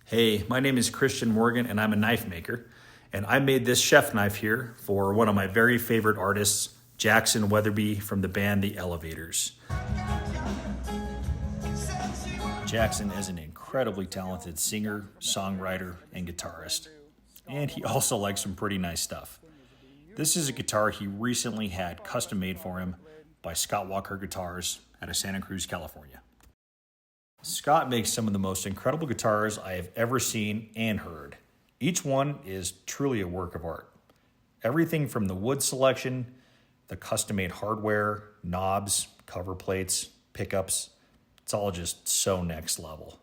Hey, my name is Christian Morgan and I'm a knife maker. And I made this chef knife here for one of my very favorite artists, Jackson Wetherbee from the band The Elovaters. Jackson is an incredibly talented singer, songwriter, and guitarist. And he also likes some pretty nice stuff. This is a guitar he recently had custom made for him by Scott Walker Guitars out of Santa Cruz, California. Scott makes some of the most incredible guitars I have ever seen and heard. Each one is truly a work of art. Everything from the wood selection, the custom-made hardware, knobs, cover plates, pickups, it's all just so next level.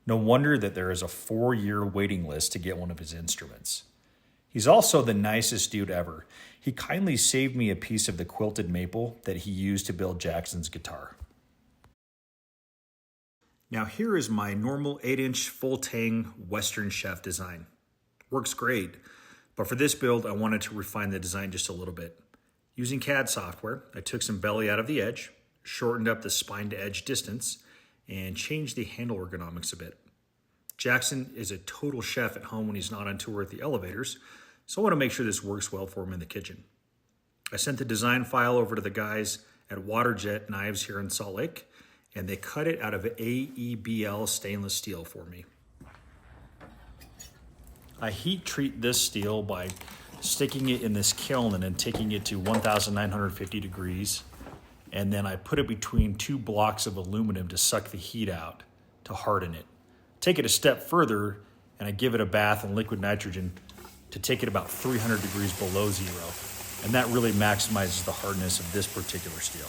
No wonder that there is a 4-year waiting list to get one of his instruments. He's also the nicest dude ever. He kindly saved me a piece of the quilted maple that he used to build Jackson's guitar. Now here is my normal 8-inch full tang Western Chef design. Works great, but for this build I wanted to refine the design just a little bit. Using CAD software, I took some belly out of the edge, shortened up the spine to edge distance, and changed the handle ergonomics a bit. Jackson is a total chef at home when he's not on tour at the Elovaters, so I want to make sure this works well for him in the kitchen. I sent the design file over to the guys at Waterjet Knives here in Salt Lake, and they cut it out of AEBL stainless steel for me. I heat treat this steel by sticking it in this kiln and then taking it to 1,950 degrees. And then I put it between 2 blocks of aluminum to suck the heat out, to harden it. Take it a step further, and I give it a bath in liquid nitrogen to take it about 300 degrees below zero. And that really maximizes the hardness of this particular steel.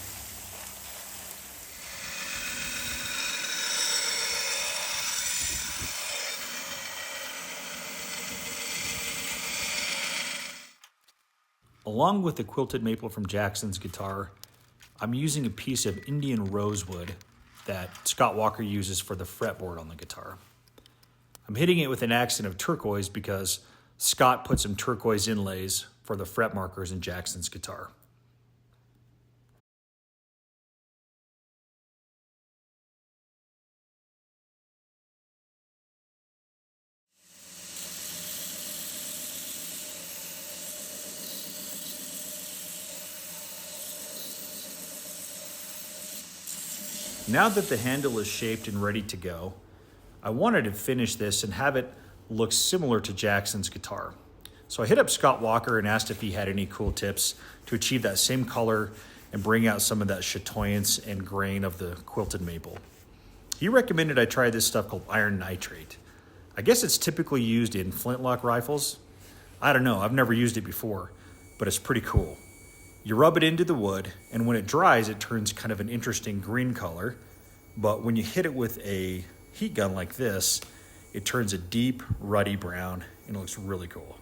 Along with the quilted maple from Jackson's guitar, I'm using a piece of Indian rosewood that Scott Walker uses for the fretboard on the guitar. I'm hitting it with an accent of turquoise because Scott put some turquoise inlays for the fret markers in Jackson's guitar. Now that the handle is shaped and ready to go, I wanted to finish this and have it look similar to Jackson's guitar. So I hit up Scott Walker and asked if he had any cool tips to achieve that same color and bring out some of that chatoyance and grain of the quilted maple. He recommended I try this stuff called iron nitrate. I guess it's typically used in flintlock rifles. I don't know, I've never used it before, but it's pretty cool. You rub it into the wood, and when it dries, it turns kind of an interesting green color. But when you hit it with a heat gun like this, it turns a deep, ruddy brown, and it looks really cool.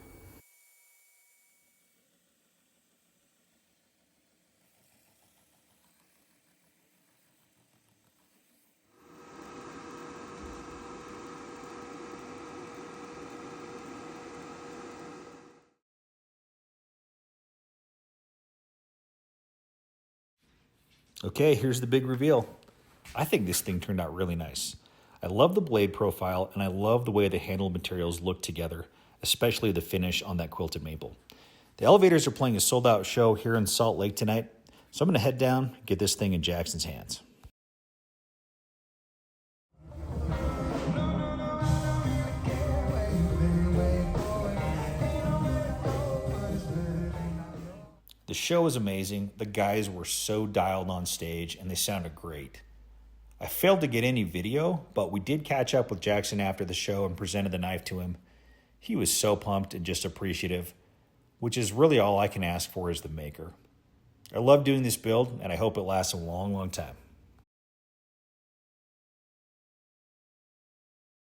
Okay, here's the big reveal. I think this thing turned out really nice. I love the blade profile, and I love the way the handle materials look together, especially the finish on that quilted maple. The Elovaters are playing a sold-out show here in Salt Lake tonight, so I'm going to head down and get this thing in Jackson's hands. The show was amazing. The guys were so dialed on stage, and they sounded great. I failed to get any video, but we did catch up with Jackson after the show and presented the knife to him. He was so pumped and just appreciative, which is really all I can ask for as the maker. I love doing this build, and I hope it lasts a long, long time.